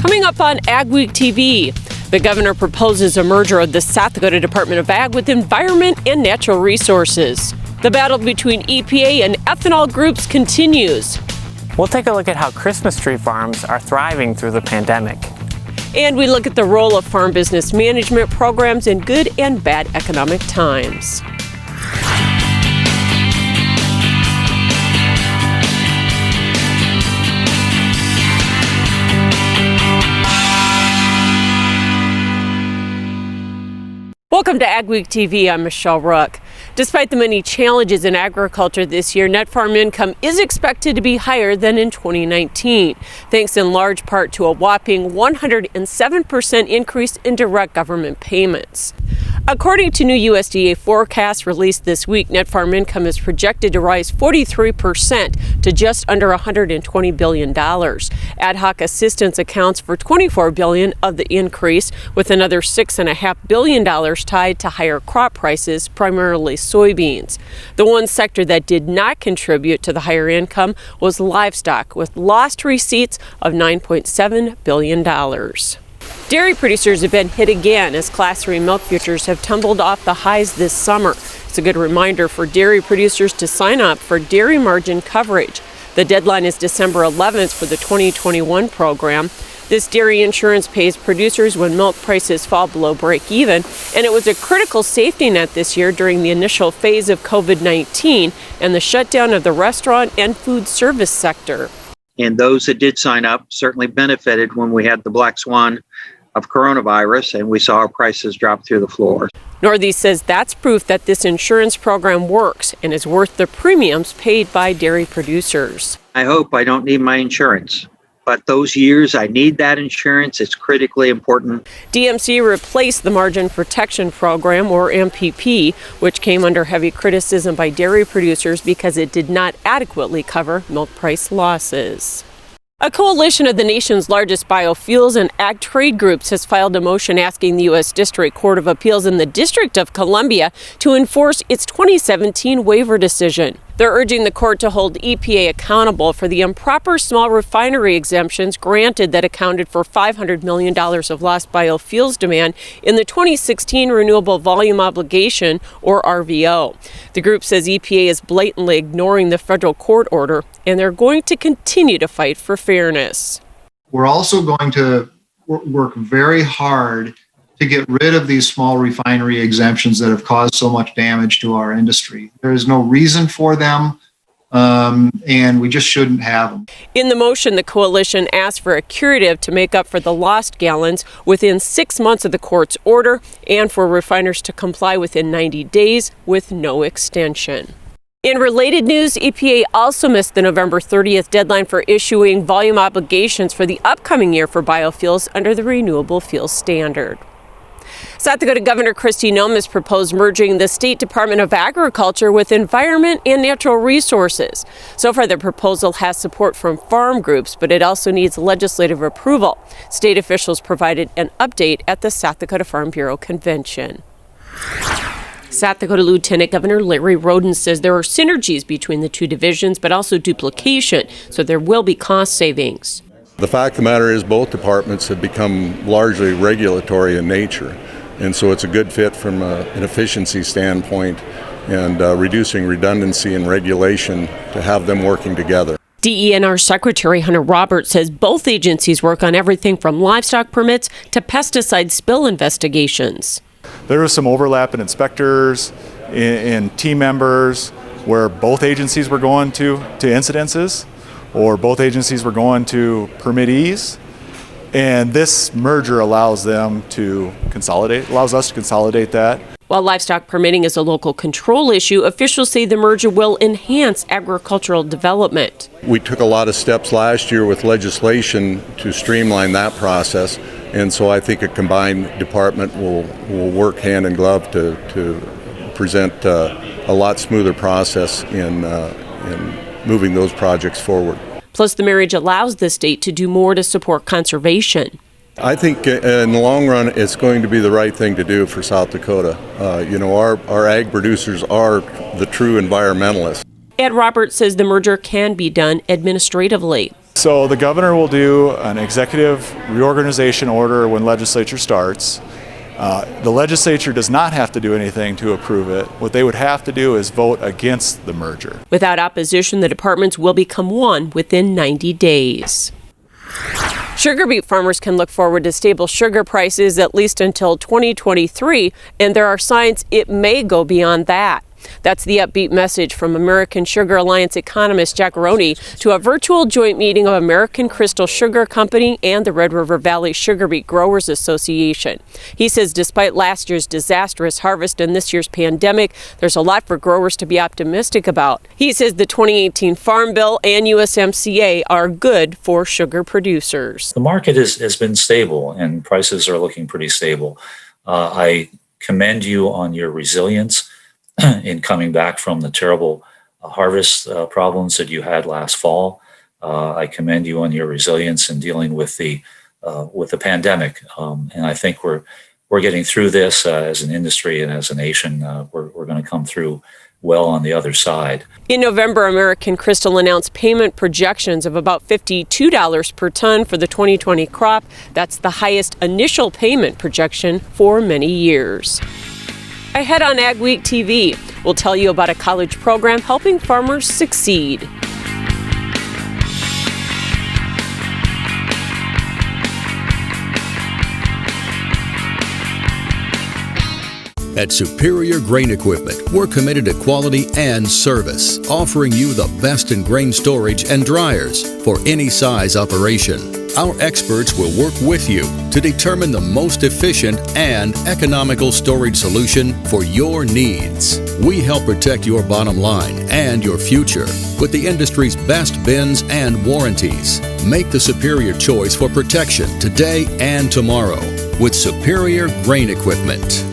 Coming up on AgweekTV, the governor proposes a merger of the South Dakota Department of Ag with Environment and Natural Resources. The battle between EPA and ethanol groups continues. We'll take a look at how Christmas tree farms are thriving through the pandemic. And we look at the role of farm business management programs in good and bad economic times. Welcome to AgweekTV. I'm Michelle Rook. Despite the many challenges in agriculture this year, net farm income is expected to be higher than in 2019, thanks in large part to a whopping 107% increase in direct government payments. According to new USDA forecasts released this week, net farm income is projected to rise 43% to just under $120 billion. Ad hoc assistance accounts for $24 billion of the increase, with another $6.5 billion tied to higher crop prices, primarily soybeans. The one sector that did not contribute to the higher income was livestock, with lost receipts of $9.7 billion. Dairy producers have been hit again as Class 3 milk futures have tumbled off the highs this summer. It's a good reminder for dairy producers to sign up for dairy margin coverage. The deadline is December 11th for the 2021 program. This dairy insurance pays producers when milk prices fall below break even, and it was a critical safety net this year during the initial phase of COVID-19 and the shutdown of the restaurant and food service sector. And those that did sign up certainly benefited when we had the black swan of coronavirus and we saw our prices drop through the floor. Northeast says that's proof that this insurance program works and is worth the premiums paid by dairy producers. I hope I don't need my insurance, but those years I need that insurance. It's critically important. DMC replaced the Margin Protection Program, or MPP, which came under heavy criticism by dairy producers because it did not adequately cover milk price losses. A coalition of the nation's largest biofuels and ag trade groups has filed a motion asking the U.S. District Court of Appeals in the District of Columbia to enforce its 2017 waiver decision. They're urging the court to hold EPA accountable for the improper small refinery exemptions granted that accounted for $500 million of lost biofuels demand in the 2016 Renewable Volume Obligation, or RVO. The group says EPA is blatantly ignoring the federal court order, and they're going to continue to fight for fairness. We're also going to work very hard to get rid of these small refinery exemptions that have caused so much damage to our industry. There is no reason for them, and we just shouldn't have them. In the motion, the coalition asked for a curative to make up for the lost gallons within 6 months of the court's order and for refiners to comply within 90 days with no extension. In related news, EPA also missed the November 30th deadline for issuing volume obligations for the upcoming year for biofuels under the Renewable Fuels Standard. South Dakota Governor Kristi Noem has proposed merging the State Department of Agriculture with Environment and Natural Resources. So far, the proposal has support from farm groups, but it also needs legislative approval. State officials provided an update at the South Dakota Farm Bureau Convention. South Dakota Lieutenant Governor Larry Roden says there are synergies between the two divisions, but also duplication, so there will be cost savings. The fact of the matter is both departments have become largely regulatory in nature, and so it's a good fit from an efficiency standpoint and reducing redundancy and regulation to have them working together. DENR Secretary Hunter Roberts says both agencies work on everything from livestock permits to pesticide spill investigations. There was some overlap in inspectors, in team members, where both agencies were going to incidences, or both agencies were going to permittees, and this merger allows us to consolidate that. While livestock permitting is a local control issue, officials say the merger will enhance agricultural development. We took a lot of steps last year with legislation to streamline that process, and so I think a combined department will work hand in glove to present a lot smoother process in moving those projects forward. Plus, the marriage allows the state to do more to support conservation. I think in the long run, it's going to be the right thing to do for South Dakota. Our ag producers are the true environmentalists. Ed Roberts says the merger can be done administratively. So the governor will do an executive reorganization order when legislature starts. The legislature does not have to do anything to approve it. What they would have to do is vote against the merger. Without opposition, the departments will become one within 90 days. Sugarbeet farmers can look forward to stable sugar prices at least until 2023, and there are signs it may go beyond that. That's the upbeat message from American Sugar Alliance economist Jack Roney to a virtual joint meeting of American Crystal Sugar Company and the Red River Valley Sugarbeet Growers Association. He says despite last year's disastrous harvest and this year's pandemic, there's a lot for growers to be optimistic about. He says the 2018 Farm Bill and USMCA are good for sugar producers. The market has been stable and prices are looking pretty stable. I commend you on your resilience in coming back from the terrible harvest problems that you had last fall. I commend you on your resilience in dealing with the pandemic, and I think we're getting through this as an industry and as a nation. We're going to come through well on the other side. In November, American Crystal announced payment projections of about $52 per ton for the 2020 crop. That's the highest initial payment projection for many years. Ahead on AgweekTV, we'll tell you about a college program helping farmers succeed. At Superior Grain Equipment, we're committed to quality and service, offering you the best in grain storage and dryers for any size operation. Our experts will work with you to determine the most efficient and economical storage solution for your needs. We help protect your bottom line and your future with the industry's best bins and warranties. Make the superior choice for protection today and tomorrow with Superior Grain Equipment.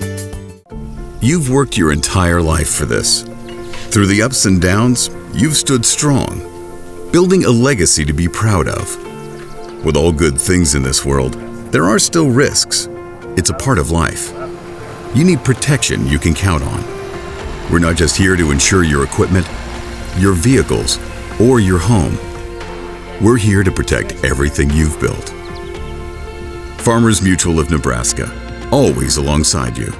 You've worked your entire life for this. Through the ups and downs, you've stood strong, building a legacy to be proud of. With all good things in this world, there are still risks. It's a part of life. You need protection you can count on. We're not just here to insure your equipment, your vehicles, or your home. We're here to protect everything you've built. Farmers Mutual of Nebraska, always alongside you.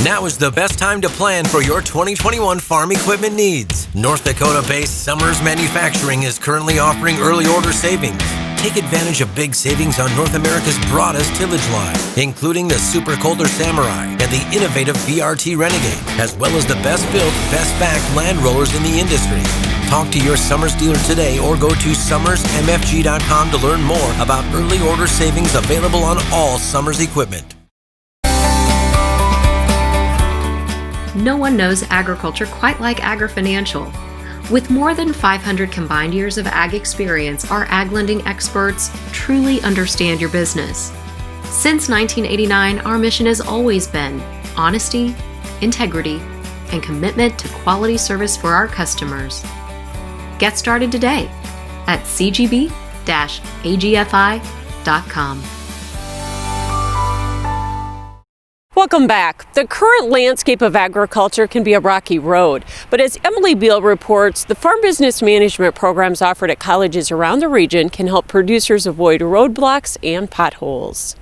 Now is the best time to plan for your 2021 farm equipment needs. North Dakota-based Summers Manufacturing is currently offering early order savings. Take advantage of big savings on North America's broadest tillage line, including the Super Coulter Samurai and the innovative VRT Renegade, as well as the best-built, best-backed land rollers in the industry. Talk to your Summers dealer today or go to summersmfg.com to learn more about early order savings available on all Summers equipment. No one knows agriculture quite like AgriFinancial. With more than 500 combined years of ag experience, our ag lending experts truly understand your business. Since 1989, our mission has always been honesty, integrity, and commitment to quality service for our customers. Get started today at cgb-agfi.com. Welcome back. The current landscape of agriculture can be a rocky road, but as Emily Beal reports, the farm business management programs offered at colleges around the region can help producers avoid roadblocks and potholes.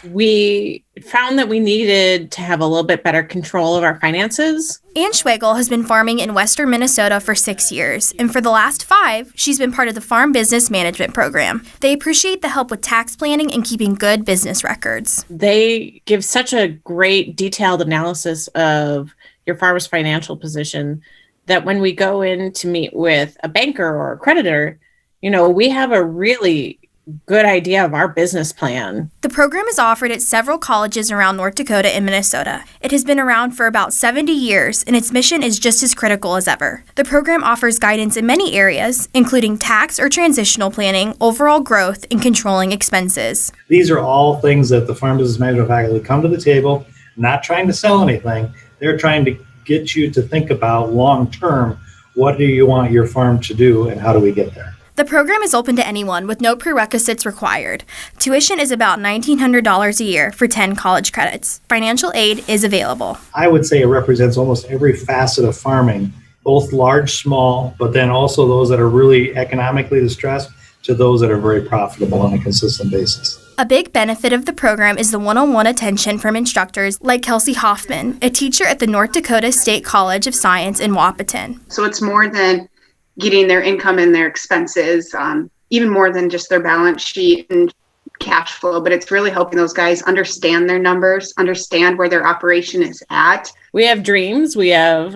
We found that we needed to have a little bit better control of our finances. Ann Schwegel has been farming in western Minnesota for 6 years, and for the last 5, she's been part of the Farm Business Management Program. They appreciate the help with tax planning and keeping good business records. They give such a great detailed analysis of your farmer's financial position that when we go in to meet with a banker or a creditor, we have a really good idea of our business plan. The program is offered at several colleges around North Dakota and Minnesota. It has been around for about 70 years, and its mission is just as critical as ever. The program offers guidance in many areas, including tax or transitional planning, overall growth, and controlling expenses. These are all things that the Farm Business Management faculty come to the table, not trying to sell anything. They're trying to get you to think about long-term, what do you want your farm to do, and how do we get there? The program is open to anyone with no prerequisites required. Tuition is about $1,900 a year for 10 college credits. Financial aid is available. I would say it represents almost every facet of farming, both large, small, but then also those that are really economically distressed to those that are very profitable on a consistent basis. A big benefit of the program is the one-on-one attention from instructors like Kelsey Hoffman, a teacher at the North Dakota State College of Science in Wapaton. So it's more than getting their income and their expenses, even more than just their balance sheet and cash flow, but it's really helping those guys understand their numbers, understand where their operation is at. We have dreams, we have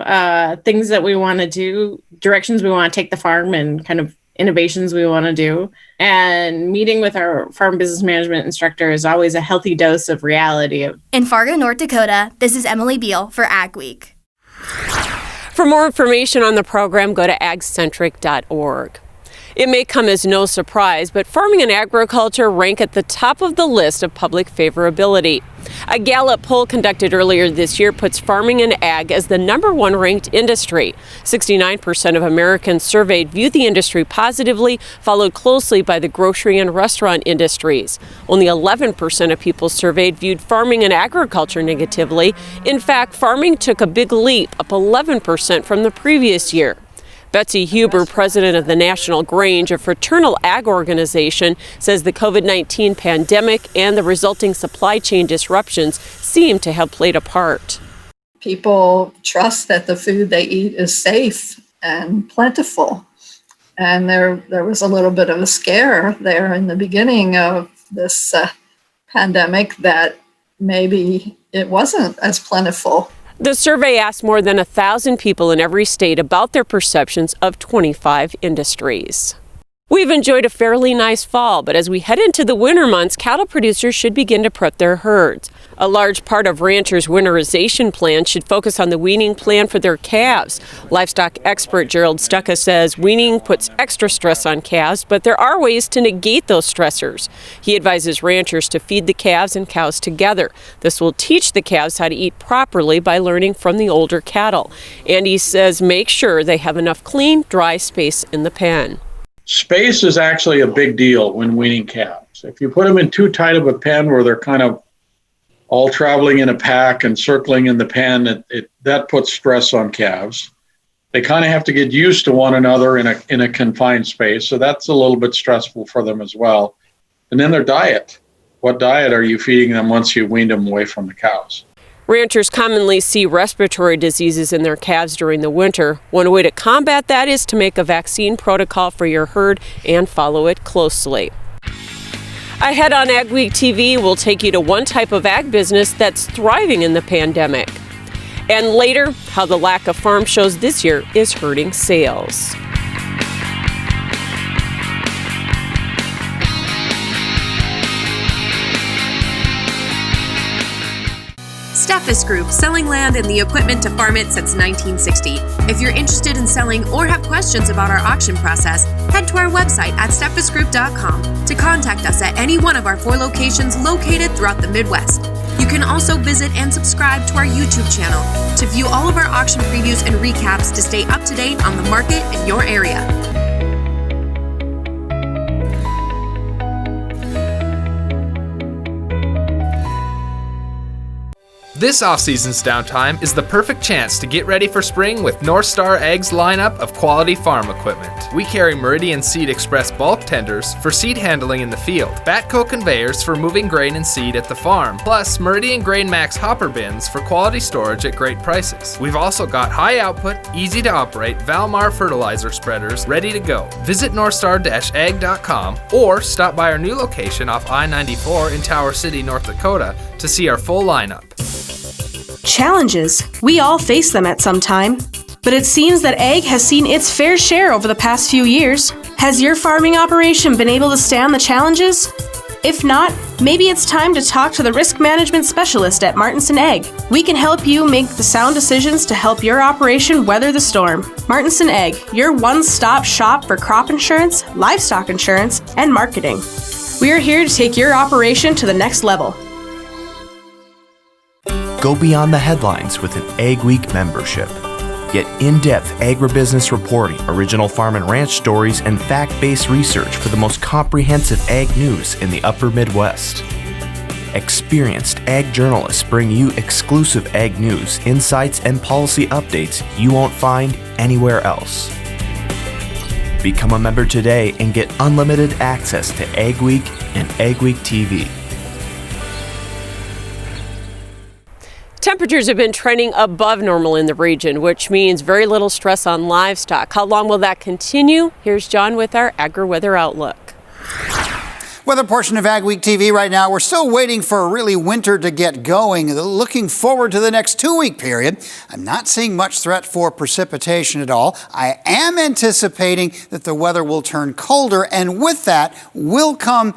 things that we want to do, directions we want to take the farm, and kind of innovations we want to do. And meeting with our farm business management instructor is always a healthy dose of reality. In Fargo, North Dakota, this is Emily Beal for AgWeek. For more information on the program, go to agcentric.org. It may come as no surprise, but farming and agriculture rank at the top of the list of public favorability. A Gallup poll conducted earlier this year puts farming and ag as the #1 ranked industry. 69% of Americans surveyed viewed the industry positively, followed closely by the grocery and restaurant industries. Only 11% of people surveyed viewed farming and agriculture negatively. In fact, farming took a big leap, up 11% from the previous year. Betsy Huber, president of the National Grange, a fraternal ag organization, says the COVID-19 pandemic and the resulting supply chain disruptions seem to have played a part. People trust that the food they eat is safe and plentiful. And there was a little bit of a scare there in the beginning of this pandemic that maybe it wasn't as plentiful. The survey asked more than 1,000 people in every state about their perceptions of 25 industries. We've enjoyed a fairly nice fall, but as we head into the winter months, cattle producers should begin to prep their herds. A large part of ranchers' winterization plan should focus on the weaning plan for their calves. Livestock expert Gerald Stucca says weaning puts extra stress on calves, but there are ways to negate those stressors. He advises ranchers to feed the calves and cows together. This will teach the calves how to eat properly by learning from the older cattle. And he says make sure they have enough clean, dry space in the pen. Space is actually a big deal when weaning calves. If you put them in too tight of a pen where they're kind of all traveling in a pack and circling in the pen, that puts stress on calves. They kind of have to get used to one another in a confined space, so that's a little bit stressful for them as well. And then their diet. What diet are you feeding them once you weaned them away from the cows? Ranchers commonly see respiratory diseases in their calves during the winter. One way to combat that is to make a vaccine protocol for your herd and follow it closely. Ahead on AgweekTV, we'll take you to one type of ag business that's thriving in the pandemic. And later, how the lack of farm shows this year is hurting sales. Steffes Group, selling land and the equipment to farm it since 1960. If you're interested in selling or have questions about our auction process, head to our website at steffesgroup.com to contact us at any one of our 4 locations located throughout the Midwest. You can also visit and subscribe to our YouTube channel to view all of our auction previews and recaps to stay up to date on the market in your area. This off-season's downtime is the perfect chance to get ready for spring with North Star Ag's lineup of quality farm equipment. We carry Meridian Seed Express bulk tenders for seed handling in the field, Batco conveyors for moving grain and seed at the farm, plus Meridian Grain Max hopper bins for quality storage at great prices. We've also got high output, easy to operate Valmar fertilizer spreaders ready to go. Visit northstar-ag.com or stop by our new location off I-94 in Tower City, North Dakota to see our full lineup. Challenges. We all face them at some time. But it seems that ag has seen its fair share over the past few years. Has your farming operation been able to stand the challenges? If not, maybe it's time to talk to the risk management specialist at Martinson Ag. We can help you make the sound decisions to help your operation weather the storm. Martinson Ag, your one-stop shop for crop insurance, livestock insurance, and marketing. We are here to take your operation to the next level. Go beyond the headlines with an AgWeek membership. Get in-depth agribusiness reporting, original farm and ranch stories, and fact-based research for the most comprehensive ag news in the upper Midwest. Experienced ag journalists bring you exclusive ag news, insights, and policy updates you won't find anywhere else. Become a member today and get unlimited access to AgWeek and AgweekTV. Temperatures have been trending above normal in the region, which means very little stress on livestock. How long will that continue? Here's John with our agri-weather outlook. Weather portion of AgweekTV right now. We're still waiting for really winter to get going. Looking forward to the next 2-week period. I'm not seeing much threat for precipitation at all. I am anticipating that the weather will turn colder, and with that will come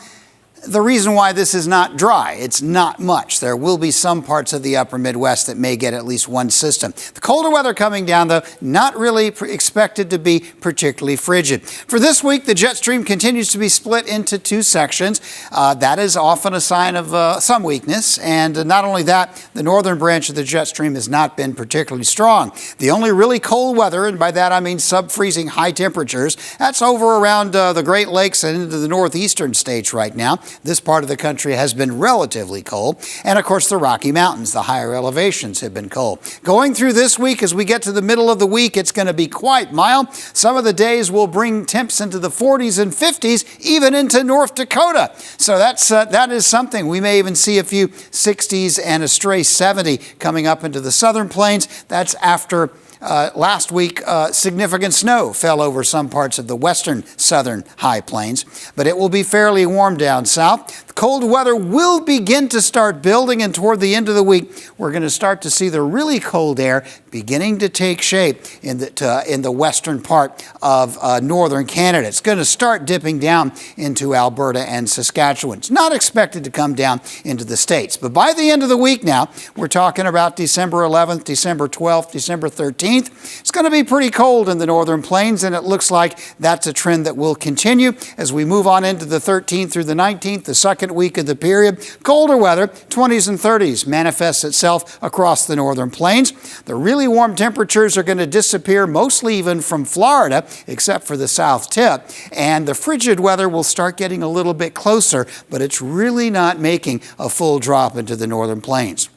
the reason why this is not dry. It's not much. There will be some parts of the upper Midwest that may get at least one system. The colder weather coming down, though, not really expected to be particularly frigid. For this week, the jet stream continues to be split into 2 sections. That is often a sign of some weakness. And not only that, the northern branch of the jet stream has not been particularly strong. The only really cold weather, and by that I mean sub-freezing high temperatures, that's over around the Great Lakes and into the northeastern states right now. This part of the country has been relatively cold. And of course, the Rocky Mountains, the higher elevations, have been cold. Going through this week, as we get to the middle of the week, it's going to be quite mild. Some of the days will bring temps into the 40s and 50s, even into North Dakota. So that is something. We may even see a few 60s and a stray 70 coming up into the southern plains. That's after last week, significant snow fell over some parts of the western southern high plains, but it will be fairly warm down south. The cold weather will begin to start building, and toward the end of the week, we're going to start to see the really cold air beginning to take shape in the western part of northern Canada. It's going to start dipping down into Alberta and Saskatchewan. It's not expected to come down into the States, but by the end of the week now, we're talking about December 11th, December 12th, December 13th. It's going to be pretty cold in the northern plains, and it looks like that's a trend that will continue as we move on into the 13th through the 19th, the second week of the period. Colder weather, 20s and 30s, manifests itself across the northern plains. The really warm temperatures are going to disappear, mostly even from Florida, except for the south tip, and the frigid weather will start getting a little bit closer, but it's really not making a full drop into the northern plains.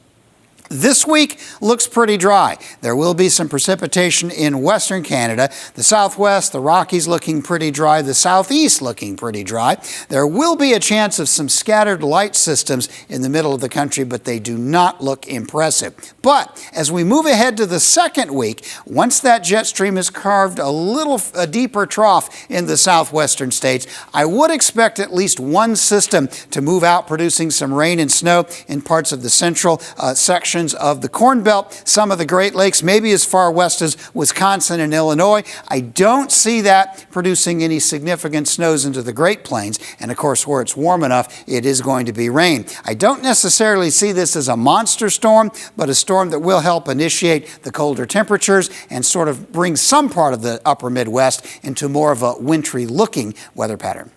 This week looks pretty dry. There will be some precipitation in western Canada. The southwest, the Rockies looking pretty dry. The southeast looking pretty dry. There will be a chance of some scattered light systems in the middle of the country, but they do not look impressive. But as we move ahead to the second week, once that jet stream has carved a deeper trough in the southwestern states, I would expect at least one system to move out, producing some rain and snow in parts of the central section of the Corn Belt, some of the Great Lakes, maybe as far west as Wisconsin and Illinois. I don't see that producing any significant snows into the Great Plains. And of course, where it's warm enough, it is going to be rain. I don't necessarily see this as a monster storm, but a storm that will help initiate the colder temperatures and sort of bring some part of the upper Midwest into more of a wintry looking weather pattern.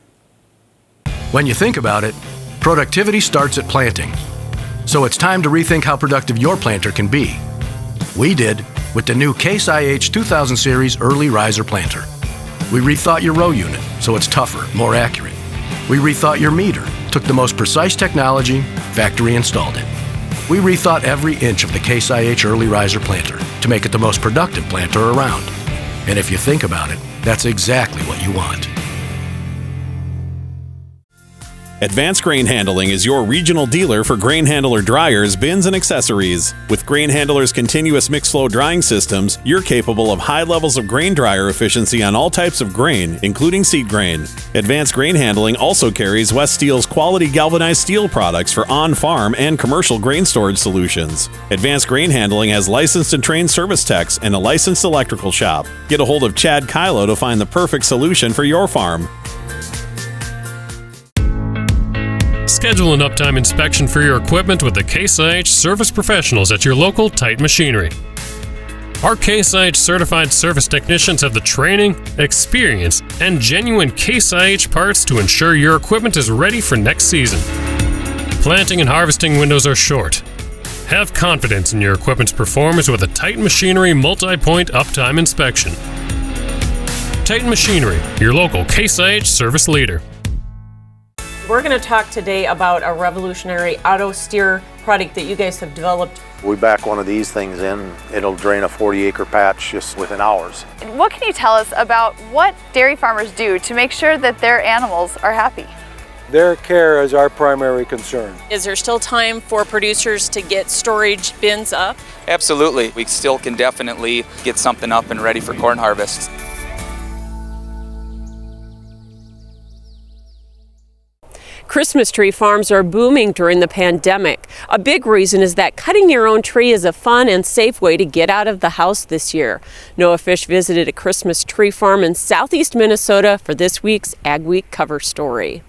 When you think about it, productivity starts at planting. So it's time to rethink how productive your planter can be. We did with the new Case IH 2000 Series Early Riser Planter. We rethought your row unit so it's tougher, more accurate. We rethought your meter, took the most precise technology, factory installed it. We rethought every inch of the Case IH Early Riser Planter to make it the most productive planter around. And if you think about it, that's exactly what you want. Advanced Grain Handling is your regional dealer for grain handler dryers, bins, and accessories. With Grain Handler's continuous mix-flow drying systems, you're capable of high levels of grain dryer efficiency on all types of grain, including seed grain. Advanced Grain Handling also carries West Steel's quality galvanized steel products for on-farm and commercial grain storage solutions. Advanced Grain Handling has licensed and trained service techs and a licensed electrical shop. Get a hold of Chad Kylo to find the perfect solution for your farm. Schedule an uptime inspection for your equipment with the Case IH service professionals at your local Titan Machinery. Our Case IH certified service technicians have the training, experience, and genuine Case IH parts to ensure your equipment is ready for next season. Planting and harvesting windows are short. Have confidence in your equipment's performance with a Titan Machinery multi-point uptime inspection. Titan Machinery, your local Case IH service leader. We're going to talk today about a revolutionary auto steer product that you guys have developed. We back one of these things in, it'll drain a 40-acre patch just within hours. What can you tell us about what dairy farmers do to make sure that their animals are happy? Their care is our primary concern. Is there still time for producers to get storage bins up? Absolutely. We still can definitely get something up and ready for corn harvest. Christmas tree farms are booming during the pandemic. A big reason is that cutting your own tree is a fun and safe way to get out of the house this year. Noah Fish visited a Christmas tree farm in southeast Minnesota for this week's AgWeek cover story.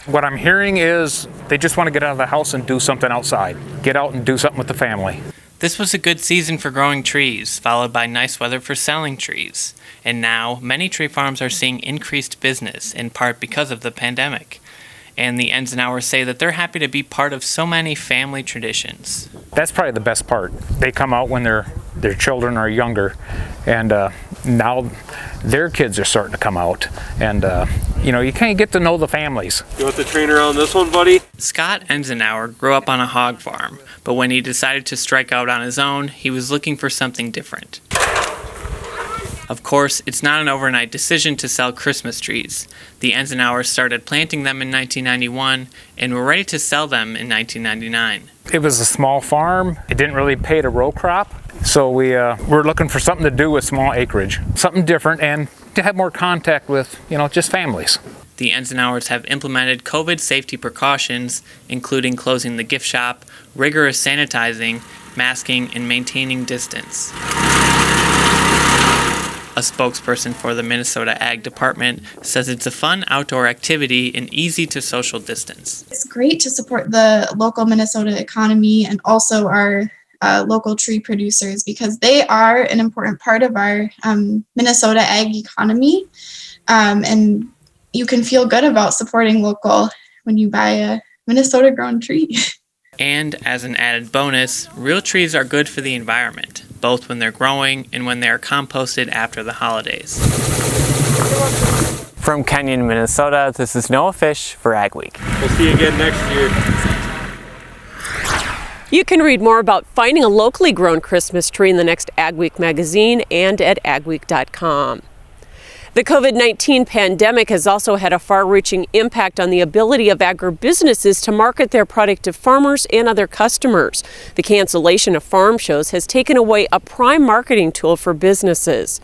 What I'm hearing is they just want to get out of the house and do something outside. Get out and do something with the family. This was a good season for growing trees, followed by nice weather for selling trees. And now, many tree farms are seeing increased business, in part because of the pandemic. And the Enzenauers say that they're happy to be part of so many family traditions. That's probably the best part. They come out when their children are younger, and now their kids are starting to come out. And you kind of get to know the families. You want the trainer on this one, buddy? Scott Enzenauer grew up on a hog farm, but when he decided to strike out on his own, he was looking for something different. Of course, it's not an overnight decision to sell Christmas trees. The Enzenauers started planting them in 1991 and were ready to sell them in 1999. It was a small farm. It didn't really pay to row crop, so we were looking for something to do with small acreage, something different, and to have more contact with, just families. The Enzenauers have implemented COVID safety precautions, including closing the gift shop, rigorous sanitizing, masking, and maintaining distance. A spokesperson for the Minnesota Ag Department says it's a fun outdoor activity and easy to social distance. It's great to support the local Minnesota economy and also our local tree producers because they are an important part of our Minnesota ag economy. And you can feel good about supporting local when you buy a Minnesota grown tree. And as an added bonus, real trees are good for the environment, both when they're growing and when they are composted after the holidays. From Kenyon, Minnesota, this is Noah Fish for AgWeek. We'll see you again next year. You can read more about finding a locally grown Christmas tree in the next AgWeek magazine and at agweek.com. The COVID-19 pandemic has also had a far-reaching impact on the ability of agribusinesses to market their product to farmers and other customers. The cancellation of farm shows has taken away a prime marketing tool for businesses.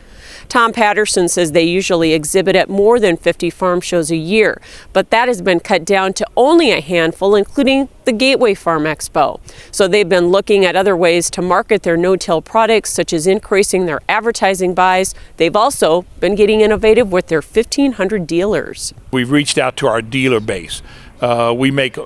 Tom Patterson says they usually exhibit at more than 50 farm shows a year, but that has been cut down to only a handful, including the Gateway Farm Expo. So they've been looking at other ways to market their no-till products, such as increasing their advertising buys. They've also been getting innovative with their 1,500 dealers. We've reached out to our dealer base. We make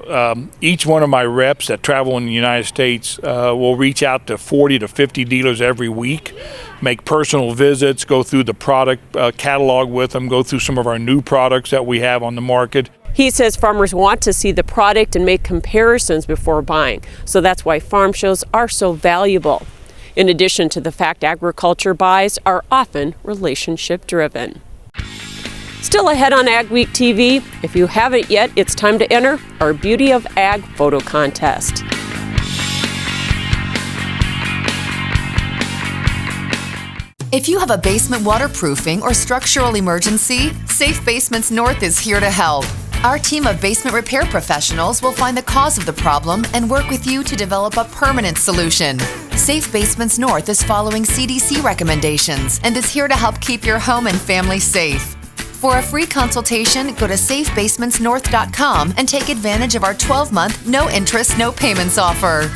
each one of my reps that travel in the United States will reach out to 40 to 50 dealers every week, make personal visits, go through the product catalog with them, go through some of our new products that we have on the market. He says farmers want to see the product and make comparisons before buying, so that's why farm shows are so valuable. In addition to the fact agriculture buys are often relationship driven. Still ahead on AgWeek TV, if you haven't yet, it's time to enter our Beauty of Ag photo contest. If you have a basement waterproofing or structural emergency, Safe Basements North is here to help. Our team of basement repair professionals will find the cause of the problem and work with you to develop a permanent solution. Safe Basements North is following CDC recommendations and is here to help keep your home and family safe. For a free consultation, go to safebasementsnorth.com and take advantage of our 12-month, no-interest, no-payments offer.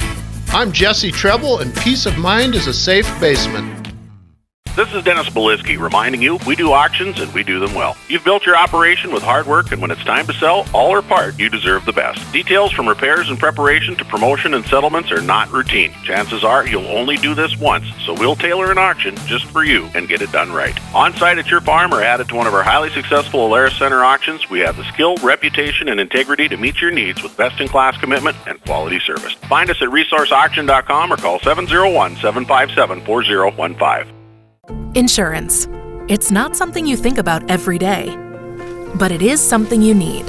I'm Jesse Treble, and peace of mind is a safe basement. This is Dennis Belisky reminding you we do auctions and we do them well. You've built your operation with hard work, and when it's time to sell, all or part, you deserve the best. Details from repairs and preparation to promotion and settlements are not routine. Chances are you'll only do this once, so we'll tailor an auction just for you and get it done right. On-site at your farm or added to one of our highly successful Alaris Center auctions, we have the skill, reputation, and integrity to meet your needs with best-in-class commitment and quality service. Find us at resourceauction.com or call 701-757-4015. Insurance. It's not something you think about every day, but it is something you need.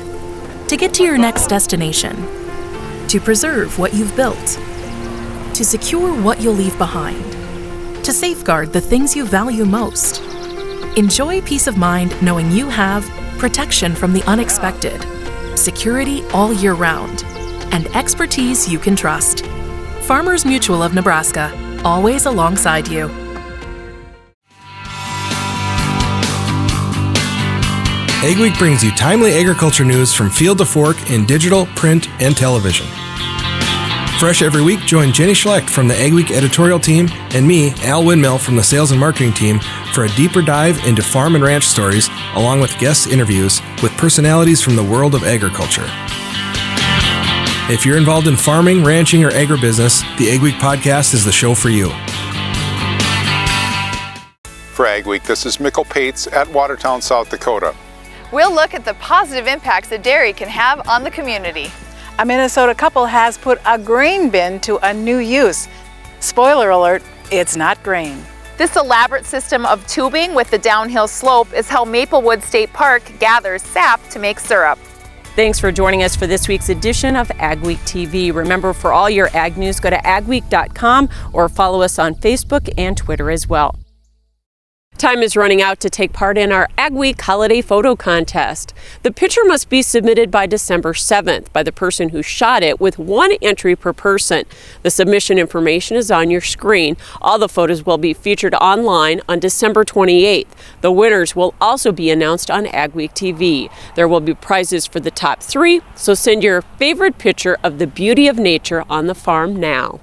to get to your next destination, to preserve what you've built, to secure what you'll leave behind, to safeguard the things you value most. Enjoy peace of mind knowing you have protection from the unexpected, security all year round, and expertise you can trust. Farmers Mutual of Nebraska, always alongside you. AgWeek brings you timely agriculture news from field to fork in digital, print, and television. Fresh every week, join Jenny Schlecht from the AgWeek editorial team and me, Al Windmill, from the sales and marketing team for a deeper dive into farm and ranch stories, along with guest interviews with personalities from the world of agriculture. If you're involved in farming, ranching, or agribusiness, the AgWeek podcast is the show for you. For AgWeek, this is Mikkel Pates at Watertown, South Dakota. We'll look at the positive impacts that dairy can have on the community. A Minnesota couple has put a grain bin to a new use. Spoiler alert, it's not grain. This elaborate system of tubing with the downhill slope is how Maplewood State Park gathers sap to make syrup. Thanks for joining us for this week's edition of AgWeek TV. Remember, for all your ag news, go to agweek.com or follow us on Facebook and Twitter as well. Time is running out to take part in our AgWeek holiday photo contest. The picture must be submitted by December 7th by the person who shot it, with 1 entry per person. The submission information is on your screen. All the photos will be featured online on December 28th. The winners will also be announced on AgWeek TV. There will be prizes for the top 3, so send your favorite picture of the beauty of nature on the farm now.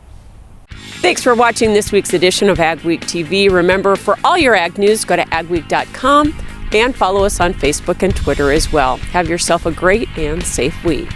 Thanks for watching this week's edition of AgWeek TV. Remember, for all your ag news, go to agweek.com and follow us on Facebook and Twitter as well. Have yourself a great and safe week.